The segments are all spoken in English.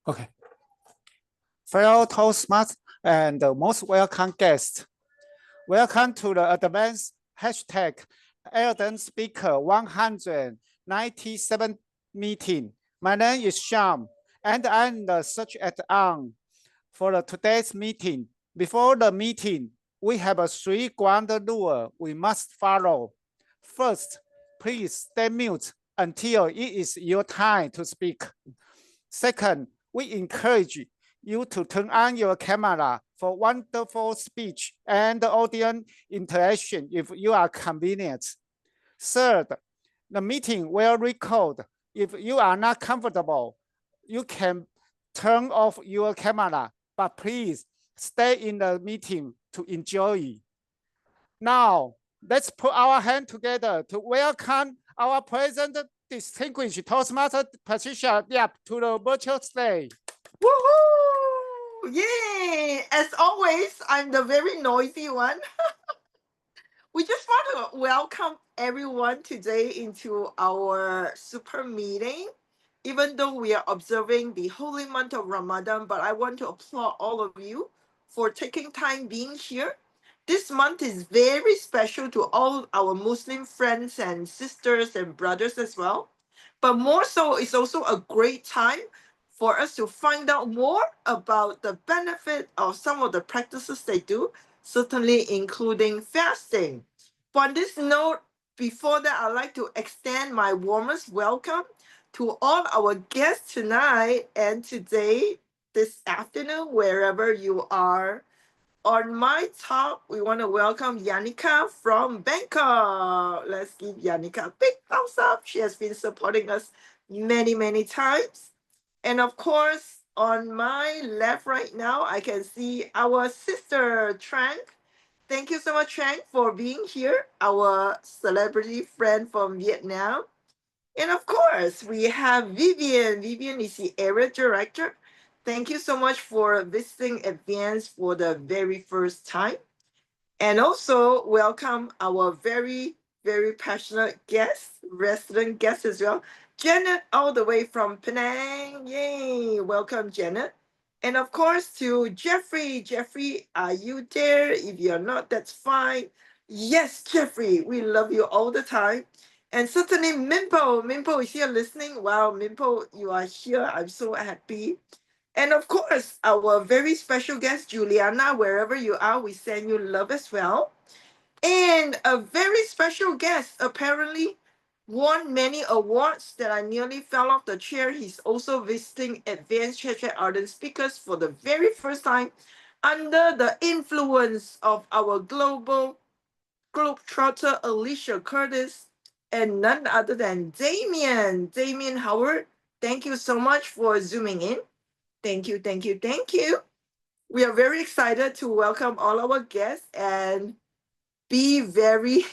Okay. Fellow Toastmasters and most welcome guests, welcome to the advanced hashtag Elden Speaker 197 meeting. My name is Sham, and I'm the search at for today's meeting. Before the meeting, we have a 3 ground rules we must follow. First, please stay mute until it is your time to speak. Second, we encourage you to turn on your camera for wonderful speech and audience interaction if you are convenient. Third, the meeting will record. If you are not comfortable, you can turn off your camera, but please stay in the meeting to enjoy it. Now, let's put our hands together to welcome our present distinguished Toastmaster Patricia Yap to the virtual stage. Woohoo! Yay! As always, I'm the very noisy one. We just want to welcome everyone today into our super meeting. Even though we are observing the holy month of Ramadan, but I want to applaud all of you for taking time being here. This month is very special to all our Muslim friends and sisters and brothers as well. But more so, it's also a great time for us to find out more about the benefit of some of the practices they do, certainly including fasting. On this note, before that, I'd like to extend my warmest welcome to all our guests tonight and today, this afternoon, wherever you are. On my top, we want to welcome Yannicka from Bangkok. Let's give Yannicka a big thumbs up. She has been supporting us many, many times. And of course, on my left right now, I can see our sister, Trang. Thank you so much, Trang, for being here, our celebrity friend from Vietnam. And of course, we have Vivian. Vivian is the area director. Thank you so much for visiting Advance for the very first time. And also welcome our very, very passionate guest, resident guest as well, Janet, all the way from Penang. Yay! Welcome, Janet. And of course, to Jeffrey. Jeffrey, are you there? If you're not, that's fine. Yes, Jeffrey, we love you all the time. And certainly, Mimpo. Mimpo is here listening. Wow, Mimpo, you are here. I'm so happy. And of course, our very special guest, Juliana, wherever you are, we send you love as well. And a very special guest, apparently won many awards that I nearly fell off the chair. He's also visiting Advanced Church at Ardent Speakers for the very first time under the influence of our global globetrotter, Alicia Curtis, and none other than Damien. Damien Howard, thank you so much for zooming in. Thank you, thank you, thank you. We are very excited to welcome all our guests and be very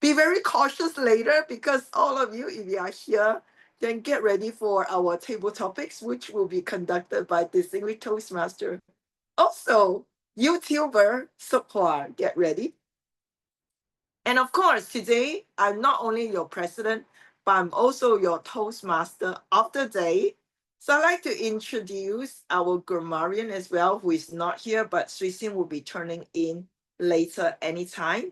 be very cautious later because all of you, if you are here, then get ready for our table topics, which will be conducted by distinguished Toastmaster. Also, YouTuber Support, get ready. And of course, today I'm not only your president, but I'm also your Toastmaster of the day. So I'd like to introduce our grammarian as well, who is not here, but Suisin will be turning in later anytime.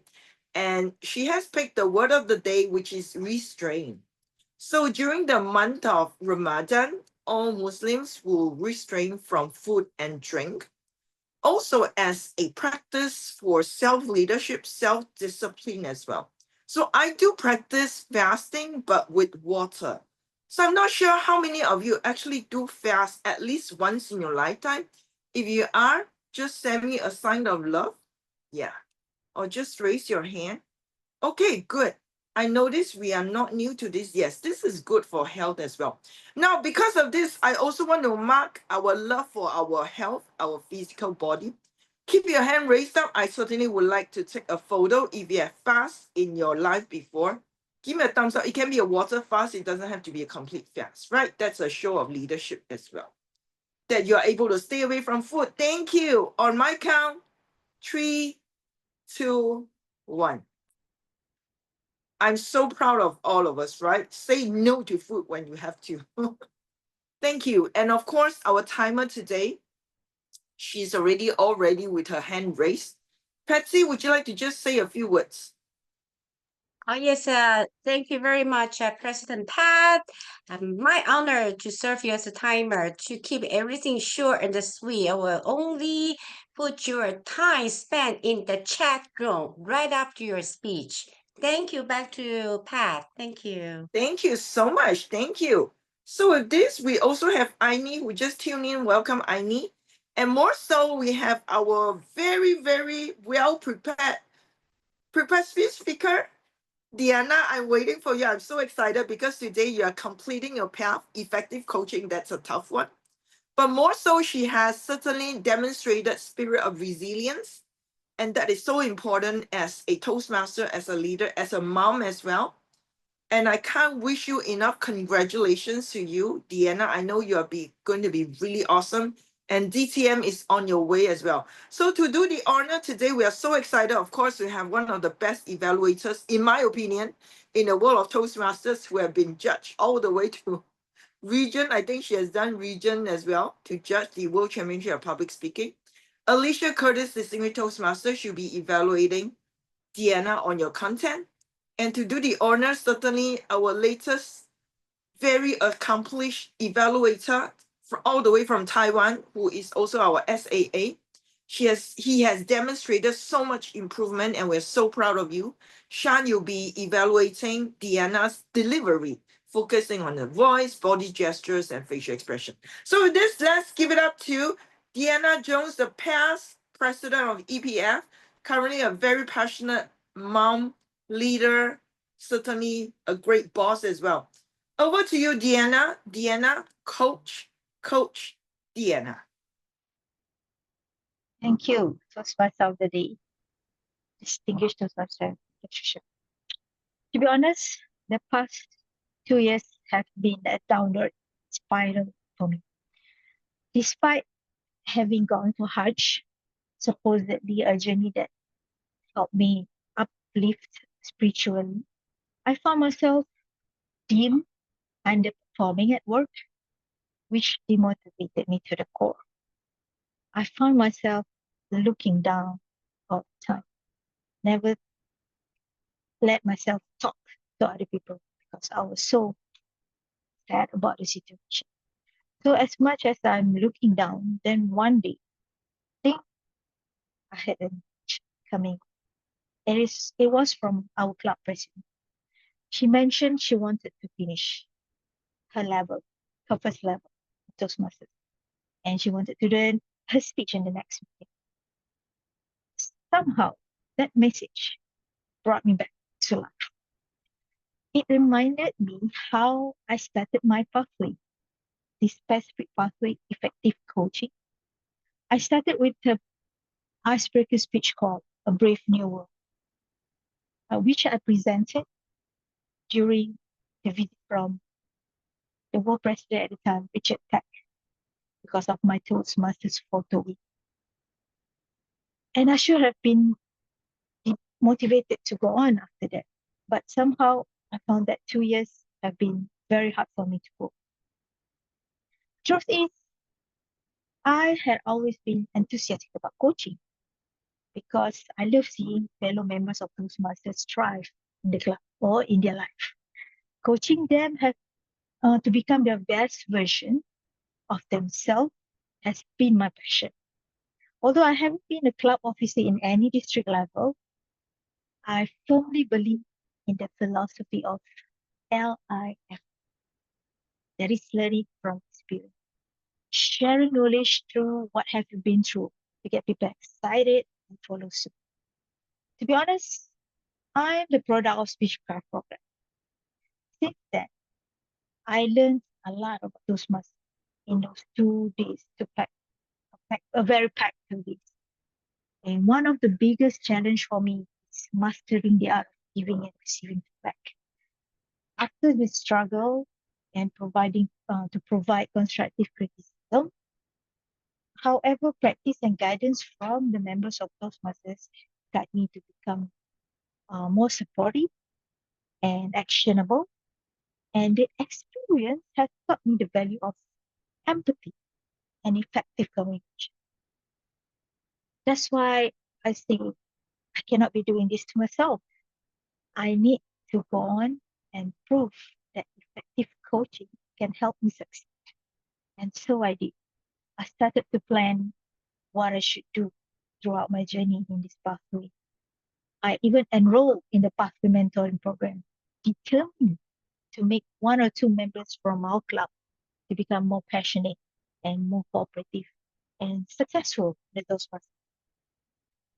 And she has picked the word of the day, which is restrain. So during the month of Ramadan, all Muslims will restrain from food and drink, also as a practice for self-leadership, self-discipline as well. So I do practice fasting, but with water. So I'm not sure how many of you actually do fast at least once in your lifetime. If you are, just send me a sign of love. Yeah. Or just raise your hand. Okay, good. I notice we are not new to this. Yes, this is good for health as well. Now, because of this, I also want to mark our love for our health, our physical body. Keep your hand raised up. I certainly would like to take a photo. If you have fast in your life before, give me a thumbs up. It can be a water fast. It doesn't have to be a complete fast, right? That's a show of leadership as well. That you are able to stay away from food. Thank you. On my count, 3, 2, 1. I'm so proud of all of us, right? Say no to food when you have to. Thank you. And of course, our timer today, she's already all ready with her hand raised. Patsy, would you like to just say a few words? Oh, yes, thank you very much, President Pat. My honor to serve you as a timer. To keep everything short and sweet, I will only put your time spent in the chat room right after your speech. Thank you. Back to Pat. Thank you. Thank you so much. Thank you. So with this, we also have Aini who just tuned in. Welcome, Aini. And more so, we have our very, very well prepared speaker, Diana. I'm waiting for you. I'm so excited because today you are completing your path, effective coaching. That's a tough one. But more so, she has certainly demonstrated spirit of resilience. And that is so important as a Toastmaster, as a leader, as a mom as well. And I can't wish you enough congratulations to you, Deanna. I know you are going to be really awesome. And DTM is on your way as well. So to do the honor today, we are so excited. Of course, we have one of the best evaluators, in my opinion, in the world of Toastmasters who have been judged all the way to region. I think she has done region as well to judge the World Championship of Public Speaking. Alicia Curtis, Distinguished Toastmaster, should be evaluating Deanna on your content. And to do the honor, certainly our latest very accomplished evaluator all the way from Taiwan, who is also our SAA. He has demonstrated so much improvement, and we're so proud of you. Shan, you'll be evaluating Deanna's delivery, focusing on the voice, body gestures, and facial expression. So with this, let's give it up to Deanna Jones, the past president of EPF, currently a very passionate mom, leader, certainly a great boss as well. Over to you, Deanna. Deanna, Coach Deanna. Thank you, Toastmaster of the Day, distinguished Toastmaster Patricia. To be honest, the past 2 years have been a downward spiral for me. Despite having gone to Hajj, supposedly a journey that helped me uplift spiritually, I found myself dim, underperforming at work, which demotivated me to the core. I found myself looking down all the time, never let myself talk to other people because I was so sad about the situation. So as much as I'm looking down, then one day, I think I had a message coming. It was from our club president. She mentioned she wanted to finish her level, her first level of Toastmasters, and she wanted to do her speech in the next meeting. Somehow, that message brought me back to life. It reminded me how I started my pathway, this specific pathway, effective coaching. I started with the icebreaker speech called A Brave New World, which I presented during the visit from the world president at the time, Richard Tack, because of my Toastmasters photo week. And I should have been motivated to go on after that. But somehow I found that 2 years have been very hard for me to go. Truth is, I had always been enthusiastic about coaching because I love seeing fellow members of Toastmasters thrive in the club or in their life. Coaching them to become their best version of themselves has been my passion. Although I haven't been a club officer in any district level, I firmly believe in the philosophy of LIF. That is learning from experience. Sharing knowledge through what have you been through to get people excited and follow suit. To be honest, I am the product of Speechcraft program. Since then, I learned a lot about Toastmasters in those 2 days to pack a very packed 2 days. And one of the biggest challenge for me is mastering the art of giving and receiving feedback. After the struggle and to provide constructive criticism, however, practice and guidance from the members of Toastmasters guide me to become more supportive and actionable. And the experience has taught me the value of empathy, and effective communication. That's why I say I cannot be doing this to myself. I need to go on and prove that effective coaching can help me succeed. And so I did. I started to plan what I should do throughout my journey in this pathway. I even enrolled in the pathway mentoring program, determined to make one or two members from our club to become more passionate and more cooperative and successful in those process.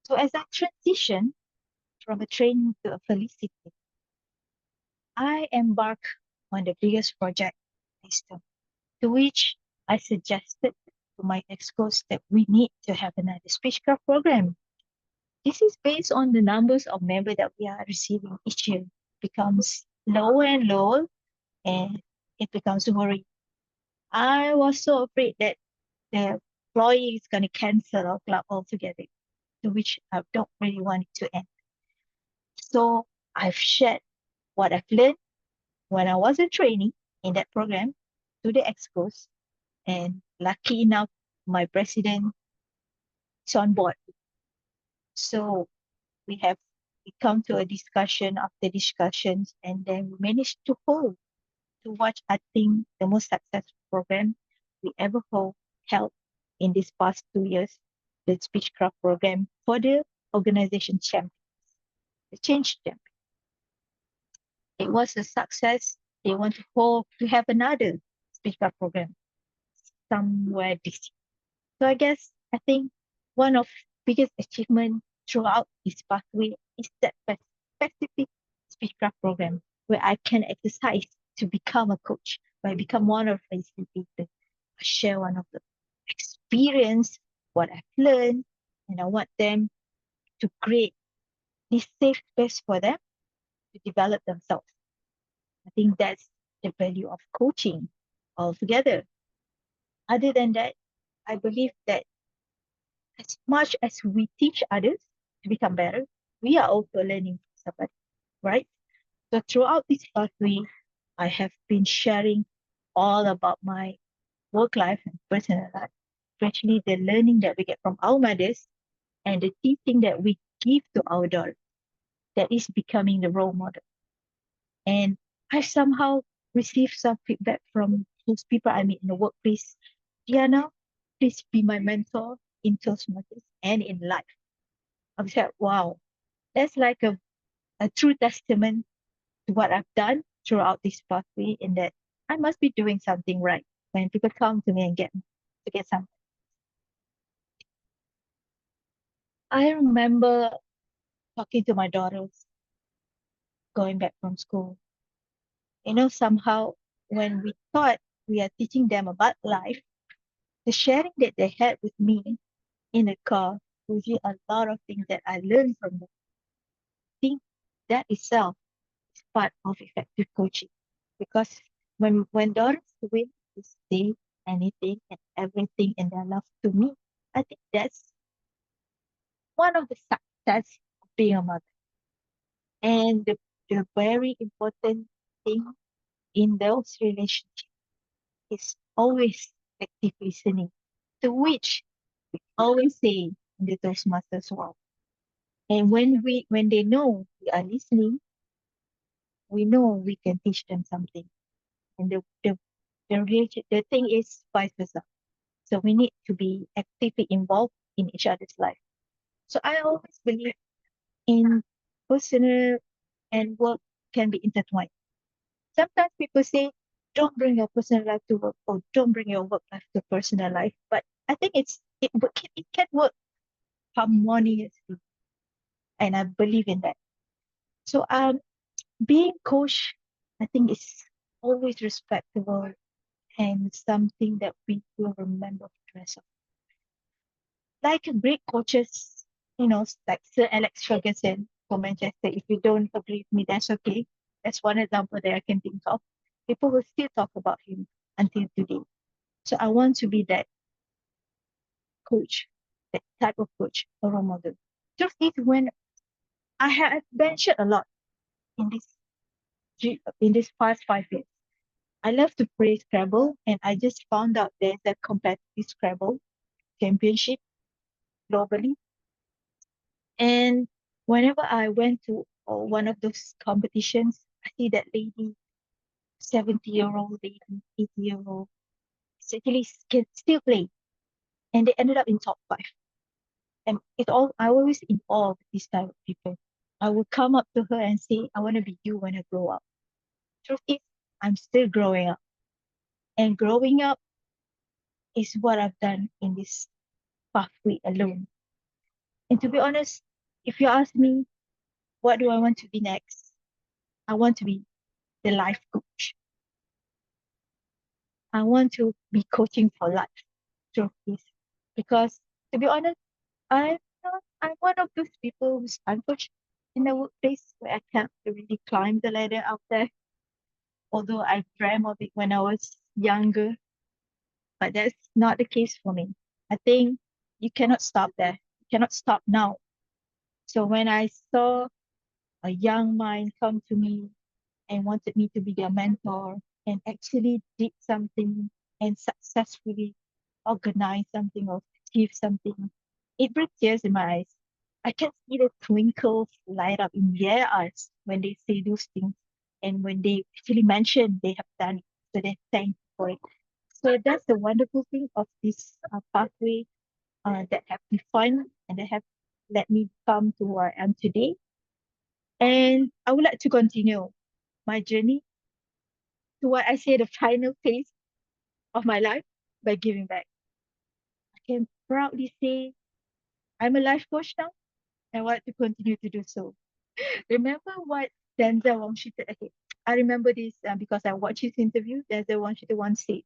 So as I transition from a training to a felicity, I embarked on the biggest project this term, to which I suggested to my ex-coach that we need to have another speechcraft program. This is based on the numbers of members that we are receiving each year. Becomes lower and lower, and it becomes worrying. I was so afraid that the employee is going to cancel our club altogether, to which I don't really want it to end. So I've shared what I've learned when I was in training in that program to the experts, and lucky enough, my president is on board. So we come to a discussion after discussions, and then we managed to hold to what I think the most successful program we ever held in these past 2 years, the Speechcraft program for the organization champions, the change champion. It was a success. They want to have another Speechcraft program somewhere this year. So I think one of biggest achievement throughout this pathway is that specific Speechcraft program where I can exercise to become a coach, where I become one of the facilitators. I share one of the experience, what I've learned, and I want them to create this safe space for them to develop themselves. I think that's the value of coaching altogether. Other than that, I believe that as much as we teach others to become better, we are also learning from somebody, right? So throughout this pathway, I have been sharing all about my work life and personal life, especially the learning that we get from our mothers and the teaching that we give to our daughters that is becoming the role model. And I somehow received some feedback from those people I meet in the workplace. Diana, please be my mentor in Toastmasters and in life. I was like, wow, that's like a true testament to what I've done throughout this pathway, in that I must be doing something right when people come to me and get something. I remember talking to my daughters going back from school. Somehow when we thought we are teaching them about life, the sharing that they had with me in the car revealed a lot of things that I learned from them. I think that itself is part of effective coaching, because when daughters win to say anything and everything in their life to me, I think that's one of the success of being a mother. And the very important thing in those relationships is always active listening, to which we always say in the Toastmasters world. And when they know we are listening, we know we can teach them something. And the thing is vice versa. So we need to be actively involved in each other's life. So I always believe in personal and work can be intertwined. Sometimes people say, don't bring your personal life to work, or don't bring your work life to personal life. But I think it can work harmoniously, and I believe in that. So being coach, I think, is always respectable and something that we will remember for the rest of. Like great coaches, like Sir Alex Ferguson for Manchester. If you don't agree with me, that's okay. That's one example that I can think of. People will still talk about him until today. So I want to be that coach, that type of coach or role model. Just is when I have mentioned a lot in this past 5 years. I love to play Scrabble, and I just found out there's a competitive Scrabble championship globally. And whenever I went to one of those competitions, I see that lady, 70-year-old lady, 80-year-old, actually can still play. And they ended up in top 5. And I always in awe of these type of people. I will come up to her and say, I want to be you when I grow up. Truth is, I'm still growing up. And growing up is what I've done in this pathway alone. And to be honest, if you ask me, what do I want to be next? I want to be the life coach. I want to be coaching for life through this. Because to be honest, I'm one of those people who's unfortunate in the workplace where I can't really climb the ladder out there. Although I dreamt of it when I was younger, but that's not the case for me. I think you cannot stop there. You cannot stop now. So when I saw a young mind come to me and wanted me to be their mentor and actually did something and successfully organize something or achieve something, it brings tears in my eyes. I can see the twinkles light up in their eyes when they say those things and when they actually mention they have done it. So they thank you for it. So that's the wonderful thing of this pathway that have defined and that have let me come to where I am today. And I would like to continue my journey to what I say the final phase of my life by giving back. I can proudly say I'm a life coach now. I want to continue to do so. Remember what Denzel Washington? Okay, I remember this because I watched his interview. Denzel Washington once said,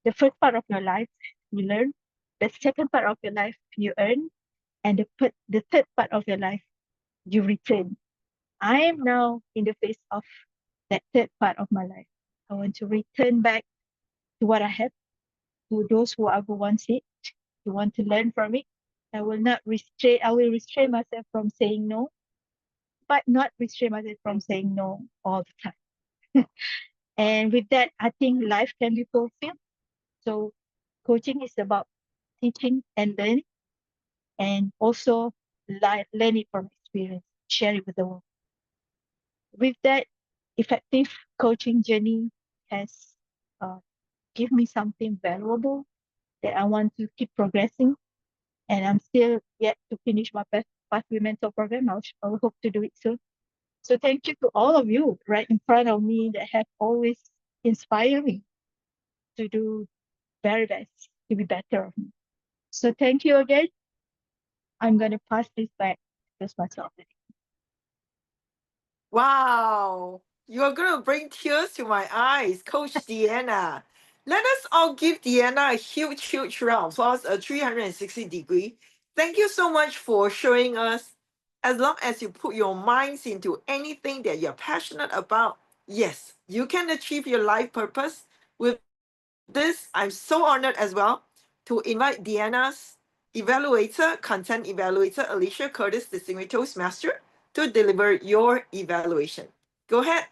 "The first part of your life you learn, the second part of your life you earn, and the third part of your life you return." I am now in the phase of that third part of my life. I want to return back to what I have, to those who I once it, who want to learn from it. I will restrain myself from saying no, but not restrain myself from saying no all the time. And with that, I think life can be fulfilled. So coaching is about teaching and learning, and also learn it from experience, share it with the world. With that, effective coaching journey has given me something valuable that I want to keep progressing. And I'm still yet to finish my pathway mentor program. I will hope to do it soon. So thank you to all of you right in front of me that have always inspired me to do very best, to be better of me. So thank you again. I'm going to pass this back to myself. Wow, you're going to bring tears to my eyes, Coach Deanna. Let us all give Deanna a huge, huge round of applause, a 360-degree. Thank you so much for showing us. As long as you put your minds into anything that you're passionate about, yes, you can achieve your life purpose. With this, I'm so honored as well to invite Deanna's evaluator, content evaluator, Alicia Curtis, Distinguished Toastmaster, to deliver your evaluation. Go ahead,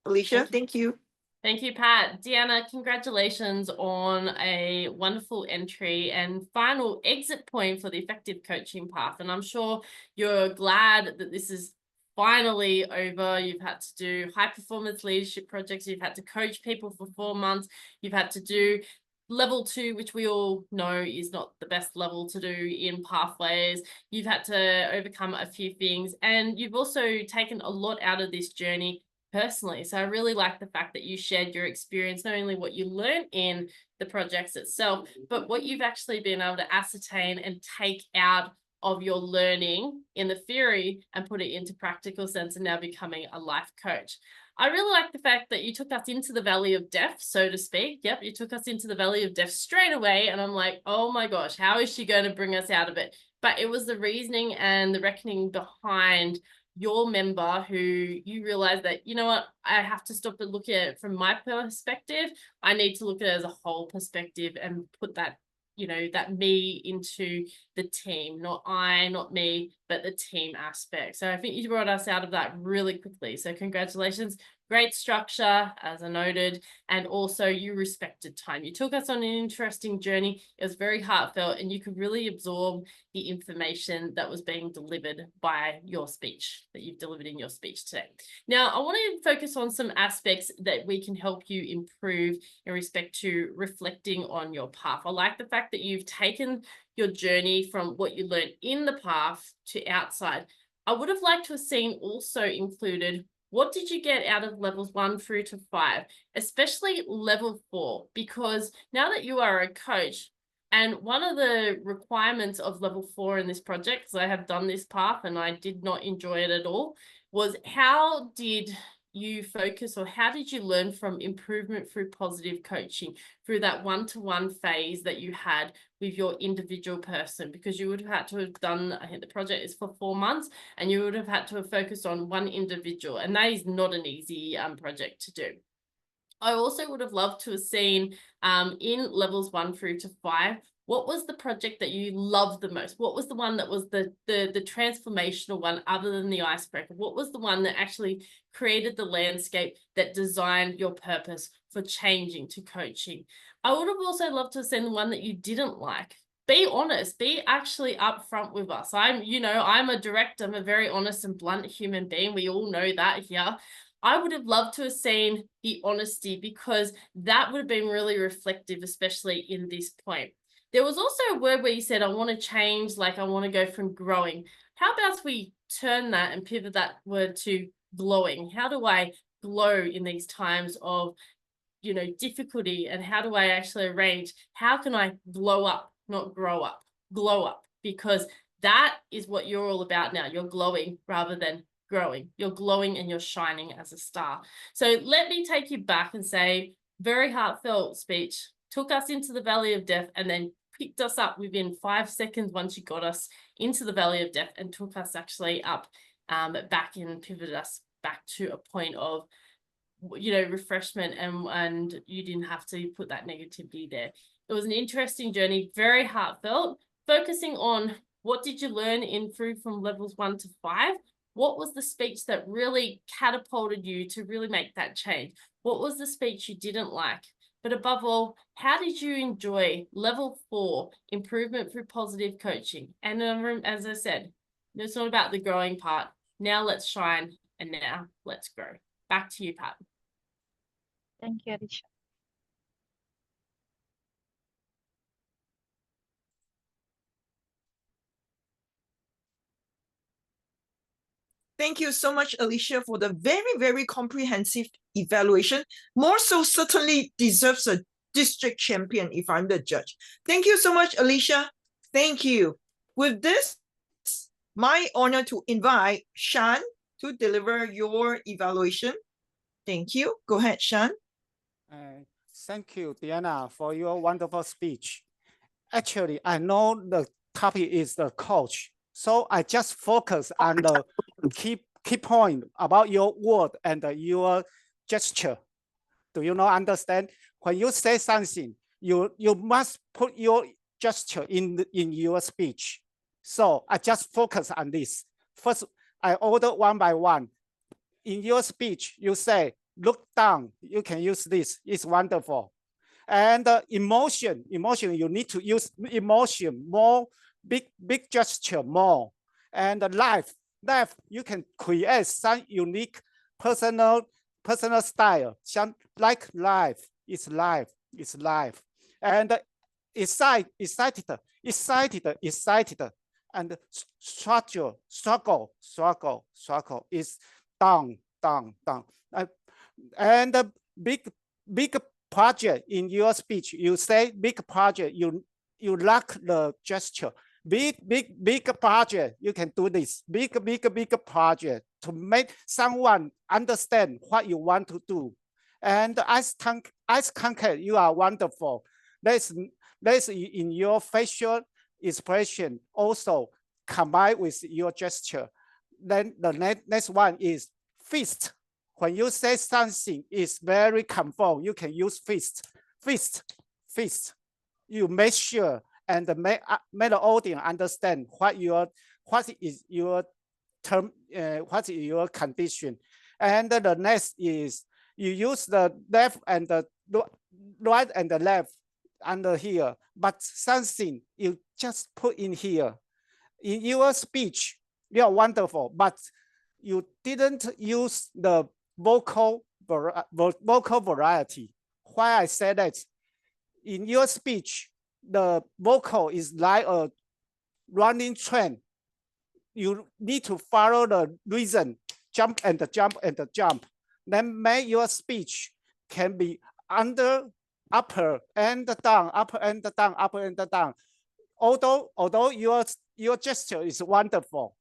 Alicia. Thank you. Thank you, Pat. Deanna, congratulations on a wonderful entry and final exit point for the effective coaching path. And I'm sure you're glad that this is finally over. You've had to do high performance leadership projects. You've had to coach people for 4 months. You've had to do level 2, which we all know is not the best level to do in pathways. You've had to overcome a few things, and you've also taken a lot out of this journey personally. So I really like the fact that you shared your experience, not only what you learned in the projects itself, but what you've actually been able to ascertain and take out of your learning in the theory and put it into practical sense, and now becoming a life coach. I really like the fact that you took us into the valley of death, so to speak. Yep, you took us into the valley of death straight away. And I'm like, oh my gosh, how is she going to bring us out of it? But it was the reasoning and the reckoning behind your member who you realize that, you know what, I have to stop and look at it from my perspective. I need to look at it as a whole perspective and put that, you know, that me into the team, not I, not me, but the team aspect. So I think you brought us out of that really quickly. So congratulations. Great structure, as I noted, and also you respected time. You took us on an interesting journey. It was very heartfelt, and you could really absorb the information that was being delivered by your speech, that you've delivered in your speech today. Now, I want to focus on some aspects that we can help you improve in respect to reflecting on your path. I like the fact that you've taken your journey from what you learned in the path to outside. I would have liked to have seen also included, what did you get out of levels 1 through to 5, especially level 4? Because now that you are a coach, and one of the requirements of level 4 in this project, because I have done this path and I did not enjoy it at all, was how did you focus, or how did you learn from improvement through positive coaching, through that one-to-one phase that you had with your individual person? Because you would have had to have done, I think the project is for 4 months, and you would have had to have focused on one individual, and that is not an easy project to do. I also would have loved to have seen in levels 1 through to 5, what was the project that you loved the most? What was the one that was the transformational one, other than the icebreaker? What was the one that actually created the landscape that designed your purpose for changing to coaching? I would have also loved to have seen the one that you didn't like. Be honest, be actually upfront with us. I'm a director, I'm a very honest and blunt human being. We all know that here. I would have loved to have seen the honesty, because that would have been really reflective, especially in this point. There was also a word where you said, I want to change, like I want to go from growing. How about we turn that and pivot that word to glowing? How do I glow in these times of, difficulty? And how do I actually arrange? How can I glow up, not grow up? Glow up, because that is what you're all about now. You're glowing rather than growing. You're glowing and you're shining as a star. So let me take you back and say, very heartfelt speech, took us into the valley of death, and then picked us up within 5 seconds once you got us into the valley of death, and took us actually up back and pivoted us back to a point of refreshment, and you didn't have to put that negativity there. It was an interesting journey, very heartfelt, focusing on what did you learn through from levels 1 to 5. What was the speech that really catapulted you to really make that change? What was the speech you didn't like? But above all, how did you enjoy level 4, improvement through positive coaching? And as I said, it's not about the growing part. Now let's shine, and now let's grow. Back to you, Pat. Thank you, Alicia. Thank you so much, Alicia, for the very, very comprehensive evaluation. More so certainly deserves a district champion if I'm the judge. Thank you so much, Alicia. Thank you. With this, my honor to invite Shan to deliver your evaluation. Thank you. Go ahead, Shan. Thank you, Diana, for your wonderful speech. Actually, I know the topic is the coach, so I just focus on the key point about your word and your gesture. Do you not understand? When you say something, you must put your gesture in your speech. So I just focus on this. First, I order one by one. In your speech, you say, look down. You can use this. It's wonderful. And emotion, you need to use emotion more, big gesture more. And life, you can create some unique personal style. Some like life. And excited, and struggle is down. And the big project in your speech, you say big project, you lack the gesture. Big project, you can do this. Big project to make someone understand what you want to do. And ice contact, you are wonderful. That's in your facial expression also combined with your gesture. Then the next one is fist. When you say something is very conform, you can use fist. You make sure and make the audience understand what is your term, what is your condition. And the next is you use the left and the right and the left under here, but something you just put in here. In your speech, you are wonderful, but you didn't use the vocal variety. Why I say that? In your speech, the vocal is like a running train. You need to follow the reason, jump and jump and jump. Then make your speech can be under, upper and down, upper and down, upper and down. Although your gesture is wonderful,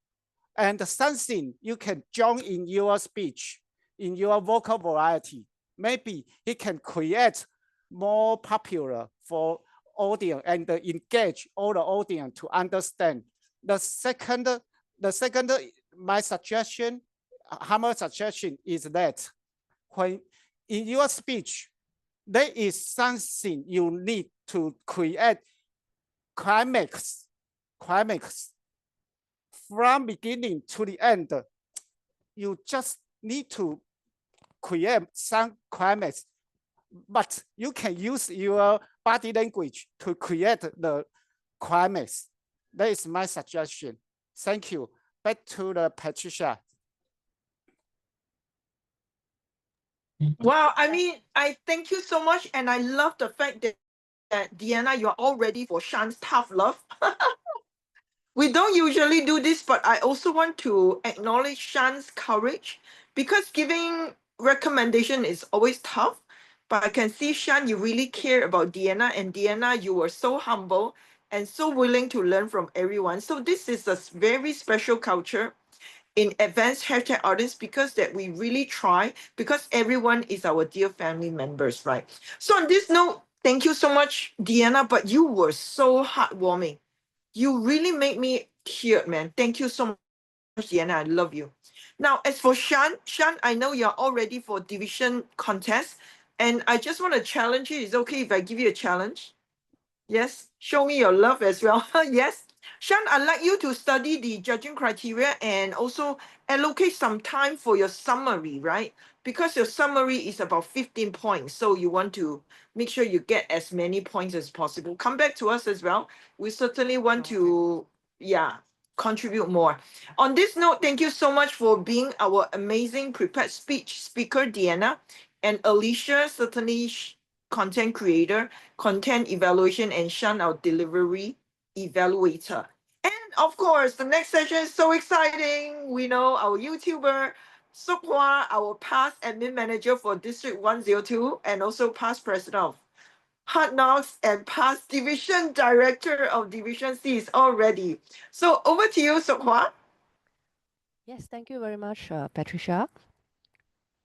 and something you can join in your speech, in your vocal variety, maybe it can create more popular for audience and engage all the audience to understand. The second, my suggestion, humble suggestion is that when in your speech, there is something you need to create climax from beginning to the end. You just need to create some climax, but you can use your body language to create the climax. That is my suggestion. Thank you. Back to the Patricia. Wow, I mean, I thank you so much, and I love the fact that Deanna, you're all ready for Shan's tough love. We don't usually do this, but I also want to acknowledge Shan's courage, because giving recommendation is always tough. But I can see, Shan, you really care about Deanna, and Deanna, you were so humble and so willing to learn from everyone. So this is a very special culture in advanced hashtag audience, because that we really try, because everyone is our dear family members, right? So on this note, thank you so much, Deanna, but you were so heartwarming. You really made me tear, man. Thank you so much, Deanna. I love you. Now, as for Shan, I know you're all ready for division contest, and I just want to challenge you. Is it okay if I give you a challenge? Yes, show me your love as well. Yes. Shan, I'd like you to study the judging criteria and also allocate some time for your summary, right? Because your summary is about 15 points. So you want to make sure you get as many points as possible. Come back to us as well. We certainly want to, contribute more. On this note, thank you so much for being our amazing prepared speech speaker, Deanna. And Alicia, certainly content creator, content evaluation, and Shan, our delivery evaluator. And of course, the next session is so exciting. We know our YouTuber, Sok Hua, our past admin manager for District 102, and also past president of Hard Knocks and past division director of Division C is all ready. So over to you, Sok Hua. Yes, thank you very much, Patricia.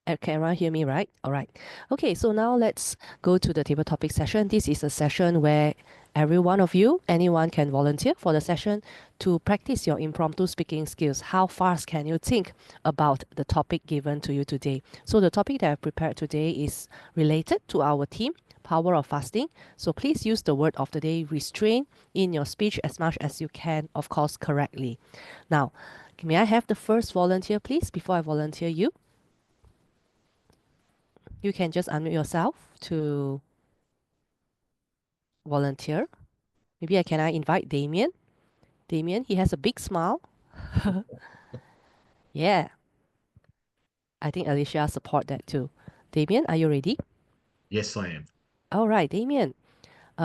Can everyone hear me, right? All right. Okay, so now let's go to the table topic session. This is a session where every one of you, anyone can volunteer for the session to practice your impromptu speaking skills. How fast can you think about the topic given to you today? So the topic that I've prepared today is related to our theme, power of fasting. So please use the word of the day, restrain, in your speech as much as you can, of course, correctly. Now, may I have the first volunteer, please, before I volunteer you? You can just unmute yourself to volunteer. Maybe I invite Damien. Damien, he has a big smile. Yeah. I think Alicia support that too. Damien, are you ready? Yes, I am. All right, Damien.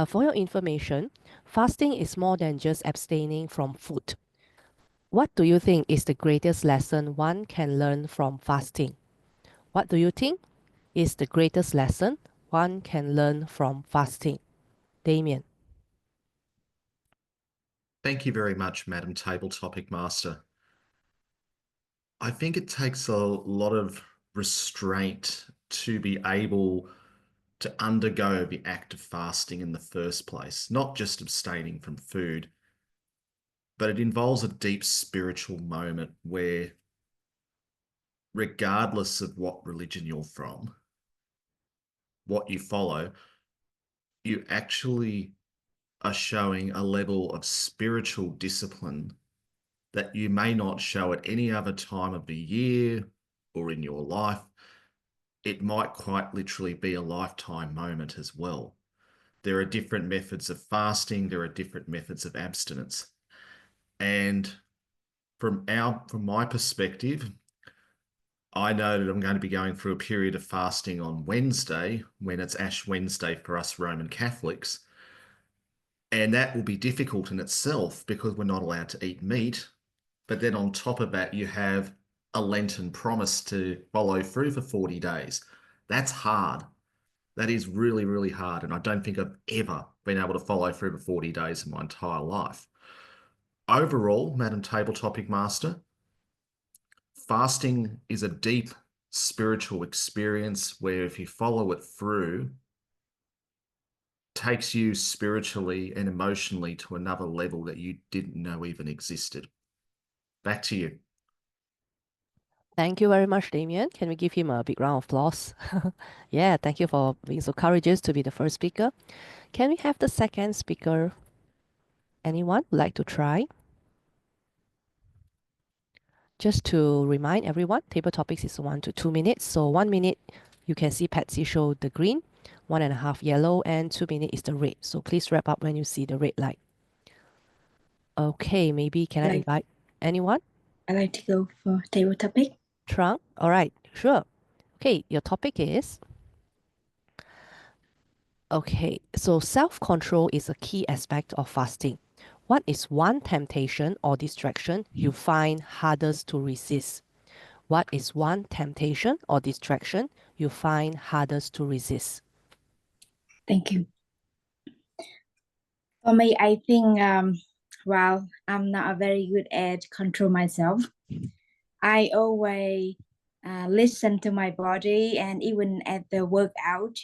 For your information, fasting is more than just abstaining from food. What do you think is the greatest lesson one can learn from fasting? What do you think is the greatest lesson one can learn from fasting? Damien. Thank you very much, Madam Table Topic Master. I think it takes a lot of restraint to be able to undergo the act of fasting in the first place, not just abstaining from food, but it involves a deep spiritual moment where, regardless of what religion you're from, what you follow, you actually are showing a level of spiritual discipline that you may not show at any other time of the year or in your life, it might quite literally be a lifetime moment as well. There are different methods of fasting. There are different methods of abstinence. And from my perspective, I know that I'm going to be going through a period of fasting on Wednesday, when it's Ash Wednesday for us Roman Catholics. And that will be difficult in itself because we're not allowed to eat meat. But then on top of that, you have a Lenten promise to follow through for 40 days. That's hard. That is really, really hard. And I don't think I've ever been able to follow through for 40 days in my entire life. Overall, Madam Table Topic Master, fasting is a deep spiritual experience where if you follow it through, takes you spiritually and emotionally to another level that you didn't know even existed. Back to you. Thank you very much, Damien. Can we give him a big round of applause? Yeah, thank you for being so courageous to be the first speaker. Can we have the second speaker? Anyone would like to try? Just to remind everyone, table topics is 1 to 2 minutes. So 1 minute, you can see Patsy show the green, 1.5 yellow, and 2 minutes is the red. So please wrap up when you see the red light. Okay, maybe can I invite anyone? I'd like to go for table topic. Trung? All right, sure. Okay, your topic is? Okay, so self-control is a key aspect of fasting. What is one temptation or distraction you find hardest to resist? What is one temptation or distraction you find hardest to resist? Thank you. For me, I think, well, I'm not very good at control myself. I always listen to my body, and even at the workout,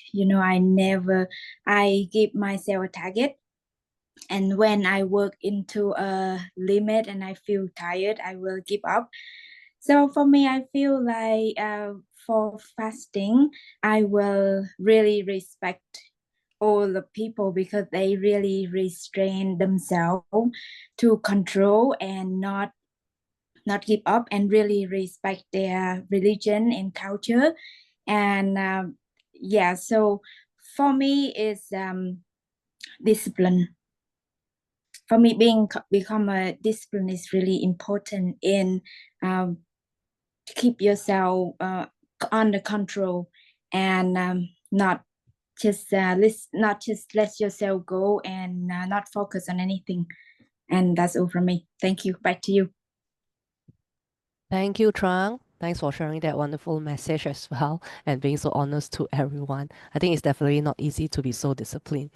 I give myself a target. And when I work into a limit and I feel tired, I will give up. So for me, I feel like for fasting, I will really respect all the people because they really restrain themselves to control and not give up, and really respect their religion and culture. And yeah, so for me it's discipline. For me, become a discipline is really important in keep yourself under control, and not just let yourself go, and not focus on anything. And that's all from me. Thank you. Back to you. Thank you, Trung. Thanks for sharing that wonderful message as well and being so honest to everyone. I think it's definitely not easy to be so disciplined.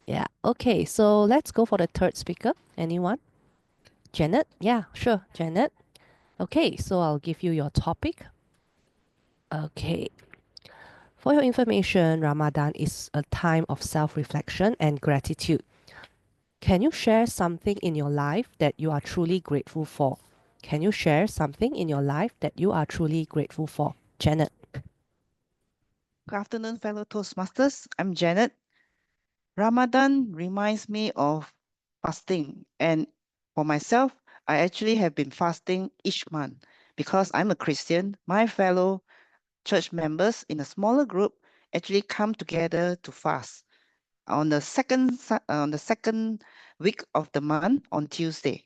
Yeah. Okay, so let's go for the third speaker. Anyone? Janet? Yeah, sure, Janet. Okay, so I'll give you your topic. Okay. For your information, Ramadan is a time of self-reflection and gratitude. Can you share something in your life that you are truly grateful for? Can you share something in your life that you are truly grateful for? Janet. Good afternoon, fellow Toastmasters. I'm Janet. Ramadan reminds me of fasting. And for myself, I actually have been fasting each month because I'm a Christian. My fellow church members in a smaller group actually come together to fast on the second week of the month on Tuesday.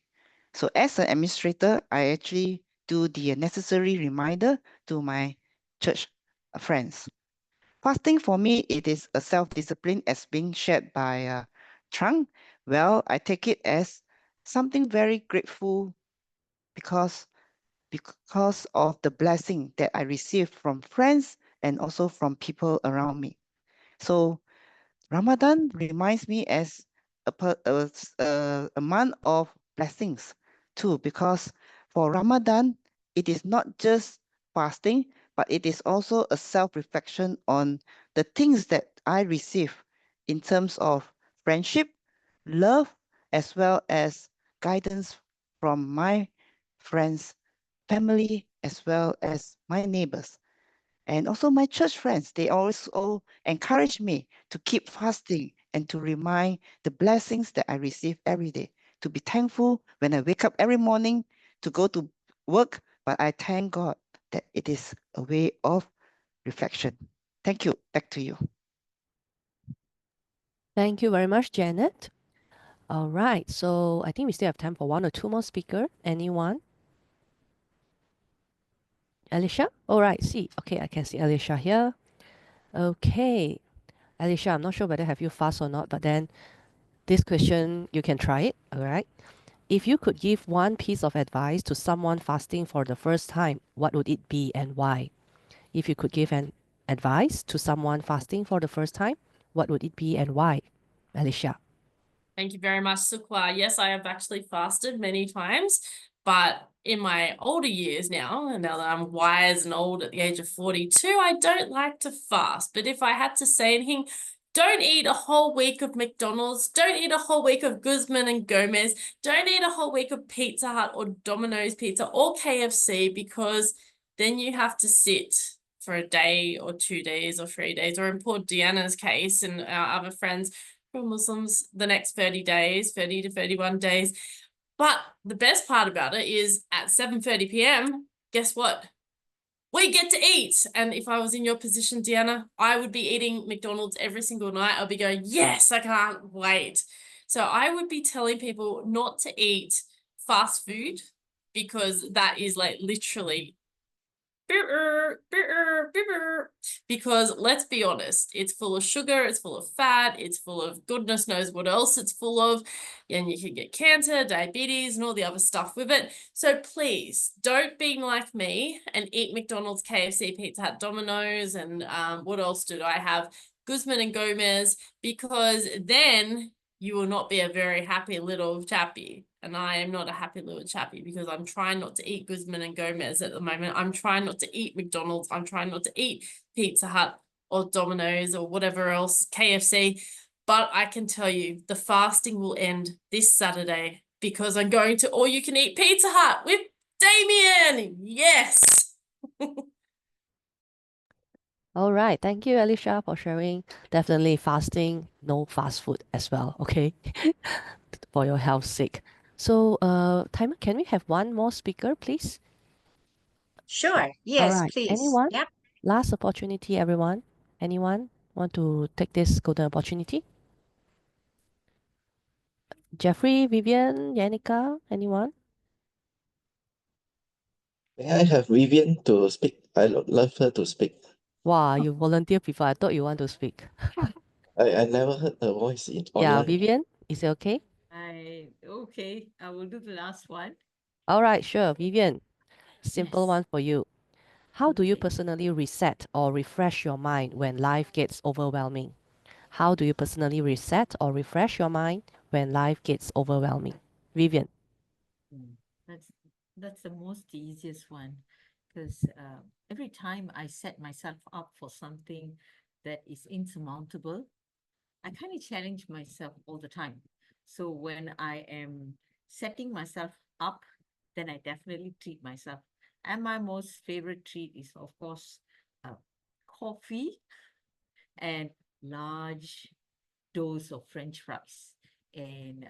So as an administrator, I actually do the necessary reminder to my church friends. Fasting for me, it is a self-discipline as being shared by Trung. Well, I take it as something very grateful because of the blessing that I receive from friends and also from people around me. So Ramadan reminds me as a month of blessings too, because for Ramadan, it is not just fasting, but it is also a self-reflection on the things that I receive in terms of friendship, love, as well as guidance from my friends, family, as well as my neighbors. And also my church friends, they also encourage me to keep fasting and to remind the blessings that I receive every day, to be thankful when I wake up every morning to go to work, but I thank God that it is a way of reflection. Thank you. Back to you. Thank you very much, Janet. All right, so I think we still have time for one or two more speakers. Anyone? Alicia? All right, see. Okay, I can see Alicia here. Okay. Alicia, I'm not sure whether have you fast or not, but then this question, you can try it, all right? If you could give one piece of advice to someone fasting for the first time, what would it be and why? If you could give an advice to someone fasting for the first time, what would it be and why? Alicia. Thank you very much, Sukla. Yes, I have actually fasted many times, but in my older years now, and now that I'm wise and old at the age of 42, I don't like to fast. But if I had to say anything, don't eat a whole week of McDonald's. Don't eat a whole week of Guzman and Gomez. Don't eat a whole week of Pizza Hut or Domino's Pizza or KFC, because then you have to sit for a day or 2 days or 3 days, or in poor Deanna's case and our other friends for Muslims, the next 30 days, 30 to 31 days. But the best part about it is at 7:30 p.m., guess what? We get to eat. And if I was in your position, Deanna, I would be eating McDonald's every single night. I'll be going, yes, I can't wait. So I would be telling people not to eat fast food, because that is like literally because let's be honest, it's full of sugar, it's full of fat, it's full of goodness knows what else it's full of, and you can get cancer, diabetes, and all the other stuff with it. So please don't be like me and eat McDonald's, KFC, Pizza Hut, Domino's, and what else did I have? Guzman and Gomez, because then you will not be a very happy little chappy. And I am not a happy little chappy, because I'm trying not to eat Guzman and Gomez at the moment. I'm trying not to eat McDonald's. I'm trying not to eat Pizza Hut or Domino's or whatever else, KFC. But I can tell you the fasting will end this Saturday, because I'm going to All You Can Eat Pizza Hut with Damien. Yes. All right, thank you, Alicia, for sharing. Definitely fasting, no fast food as well, okay? For your health's sake. So, Timer, can we have one more speaker, please? Sure. All Yes, right, please. anyone? Yep. Last opportunity, everyone. Anyone want to take this golden opportunity? Jeffrey, Vivian, Yannicka, anyone? May I have Vivian to speak? I love her to speak. Wow, you volunteer before. I thought you want to speak. I never heard her voice in Yeah, online. Vivian, is it okay? Okay, I will do the last one. All right, sure. Vivian, simple Yes. one for you. How do you Okay. personally reset or refresh your mind when life gets overwhelming? How do you personally reset or refresh your mind when life gets overwhelming? Vivian. That's the most easiest one, because every time I set myself up for something that is insurmountable, I kind of challenge myself all the time. So when I am setting myself up, then I definitely treat myself. And my most favorite treat is, of course, coffee and large dose of French fries. And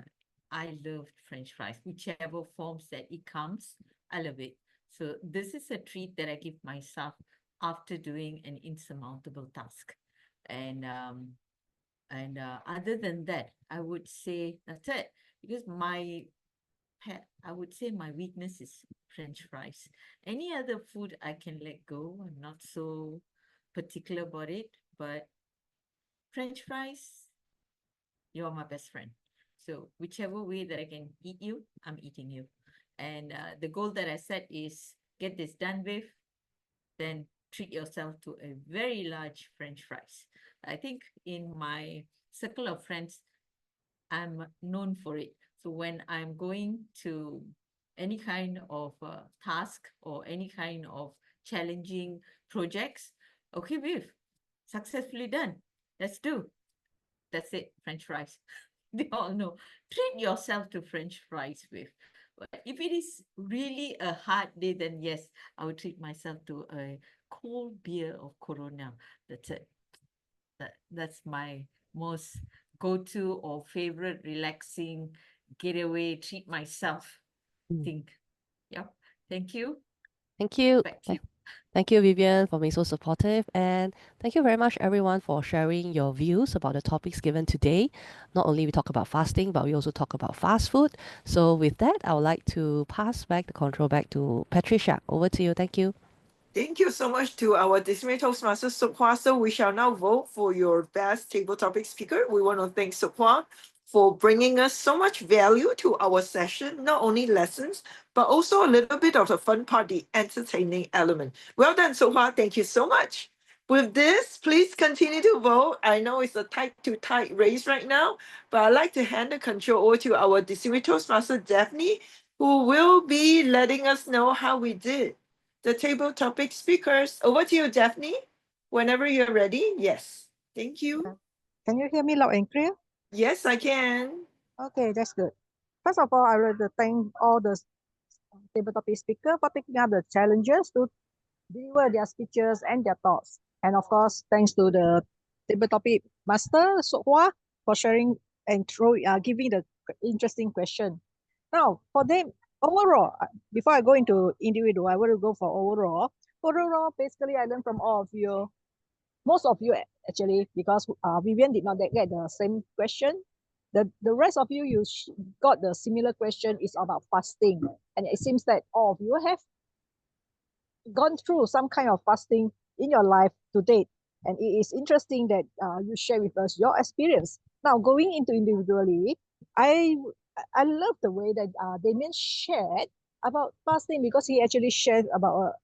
I love French fries, whichever forms that it comes, I love it. So this is a treat that I give myself after doing an insurmountable task. And other than that, I would say that's it. Because I would say my weakness is French fries. Any other food I can let go. I'm not so particular about it, but French fries, you're my best friend. So whichever way that I can eat you, I'm eating you. And the goal that I set is get this done with, then treat yourself to a very large French fries. I think in my circle of friends, I'm known for it. So when I'm going to any kind of task or any kind of challenging projects, okay, Viv, successfully done. Let's do. That's it, French fries. They all know. Treat yourself to French fries with. But if it is really a hard day, then yes, I would treat myself to a cold beer of Corona. That's it. That's my most go-to or favorite relaxing getaway, treat myself thing. Yep. Thank you. Thank you. Back to you. Thank you, Vivian, for being so supportive. And thank you very much, everyone, for sharing your views about the topics given today. Not only we talk about fasting, but we also talk about fast food. So with that, I would like to pass back the control back to Patricia. Over to you. Thank you. Thank you so much to our distinguished Toastmaster Sok Hua. So we shall now vote for your best table topic speaker. We want to thank Sok Hua for bringing us so much value to our session, not only lessons, but also a little bit of the fun part, the entertaining element. Well done, Sok Hua. Thank you so much. With this, please continue to vote. I know it's a tight race right now, but I'd like to hand the control over to our distinguished Toastmaster, Daphne, who will be letting us know how we did. The table topic speakers. Over to you, Daphne. Whenever you're ready. Yes. Thank you. Can you hear me loud and clear? Yes, I can. Okay, that's good. First of all, I would like to thank all the table topic speakers for picking up the challenges to deliver their speeches and their thoughts. And of course, thanks to the table topic master, Sok Hua, for sharing and giving the interesting question. Now, for them, overall, before I go into individual, I want to go for overall. Overall, basically, I learned from all of you, most of you actually, because Vivian did not get the same question. The rest of you, got the similar question is about fasting. And it seems that all of you have gone through some kind of fasting in your life to date. And it is interesting that you share with us your experience. Now, going into individually, I love the way that Damien shared about fasting, because he actually shared about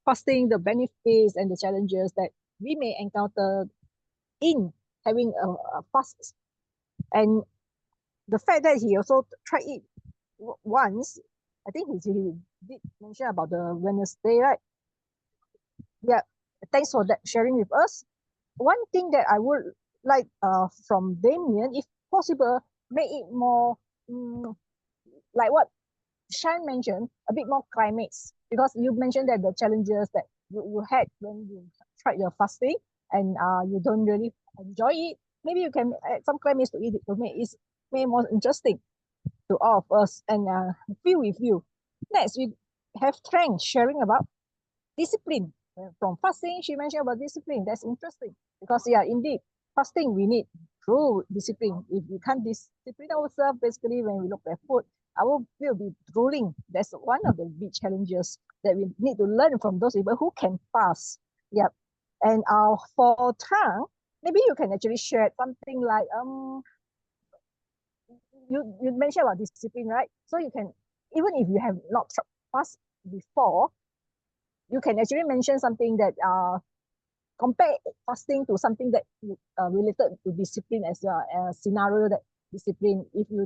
fasting, the benefits and the challenges that we may encounter in having a fast. And the fact that he also tried it once, I think he did mention about the Wednesday, right? Yeah, thanks for that sharing with us. One thing that I would like from Damien, if possible, make it more like what Shan mentioned, a bit more climates, because you mentioned that the challenges that you had when you tried your fasting and you don't really enjoy it. Maybe you can add some climates to it to make it more interesting to all of us and feel with you. Next, we have Trang sharing about discipline. From fasting, she mentioned about discipline. That's interesting because, yeah, indeed, fasting, we need true discipline. If we can't discipline ourselves, basically, when we look at food, our will be drooling. That's one of the big challenges that we need to learn from those people who can fast. Yep. And for Trang, maybe you can actually share something like you mentioned about discipline, right? So you can, even if you have not fast before, you can actually mention something that compare fasting to something that related to discipline as well, a scenario that discipline, if you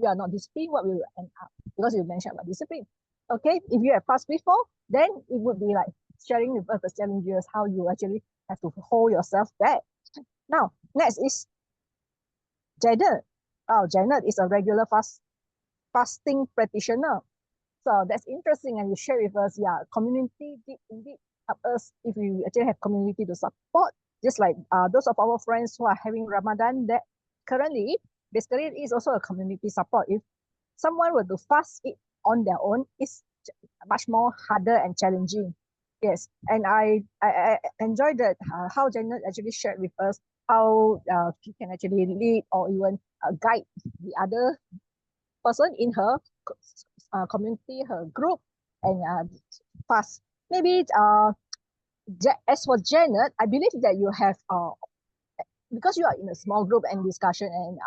are not disciplined, what will end up? Because you mentioned about discipline. Okay, if you have fast before, then it would be like sharing with us the challenges, how you actually have to hold yourself back. Now, next is Janet. Oh, Janet is a regular fasting practitioner. So that's interesting, and you share with us, yeah, community did indeed help us if we actually have community to support, just like those of our friends who are having Ramadan that currently, basically it is also a community support. If someone were to fast it on their own, it's much more harder and challenging. Yes, and I enjoyed that how Janet actually shared with us how she can actually lead or even guide the other person in her community, her group, and fast. Maybe as for Janet, I believe that you have because you are in a small group and discussion and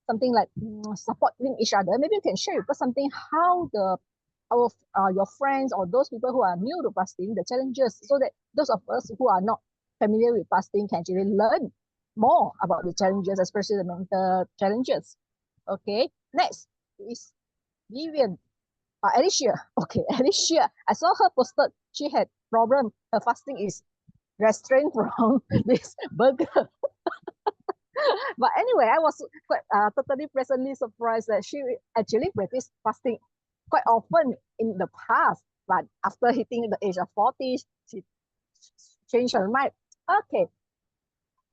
something like supporting each other. Maybe you can share with us something how your friends or those people who are new to fasting, the challenges, so that those of us who are not familiar with fasting can actually learn more about the challenges, especially the mental challenges. Okay, next is Vivian. Alicia. Okay, Alicia. I saw her posted. She had problem. Her fasting is restrained from this burger. But anyway, I was quite totally pleasantly surprised that she actually practiced fasting quite often in the past. But after hitting the age of 40, she changed her mind. Okay,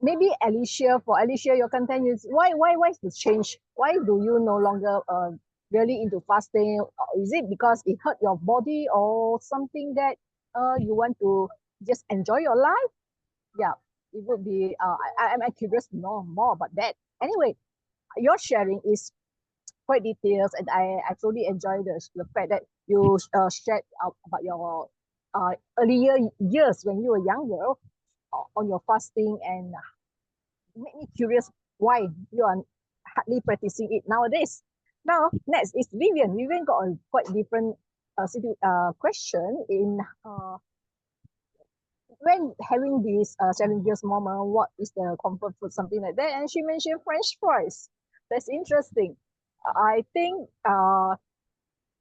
maybe Alicia, for Alicia, your content is why is the change? Why do you no longer really into fasting? Is it because it hurt your body or something that you want to just enjoy your life? Yeah, it would be, I'm curious to know more about that. Anyway, your sharing is quite details, and I truly enjoy the fact that you shared about your earlier years when you were younger on your fasting, and make me curious why you are hardly practicing it nowadays. Now, next is Vivian. Vivian got a quite different question in when having this challenges moment, what is the comfort food, something like that. And she mentioned French fries. That's interesting. I think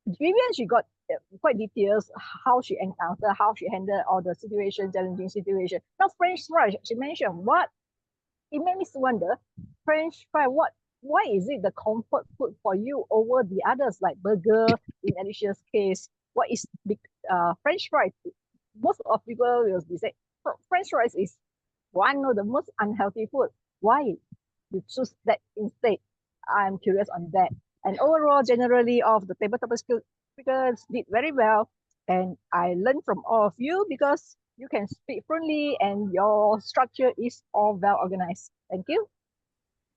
Vivian, she got quite details how she encountered, how she handled all the situation, challenging situation. Now, French fries, she mentioned what it made me wonder, French fry, why is it the comfort food for you over the others like burger in Alicia's case? What is French fries? Most of people will be saying French fries is one of the most unhealthy food. Why you choose that instead? I'm curious on that. And overall, generally, of the tabletop speakers did very well, and I learned from all of you because you can speak fluently and your structure is all well organized. Thank you.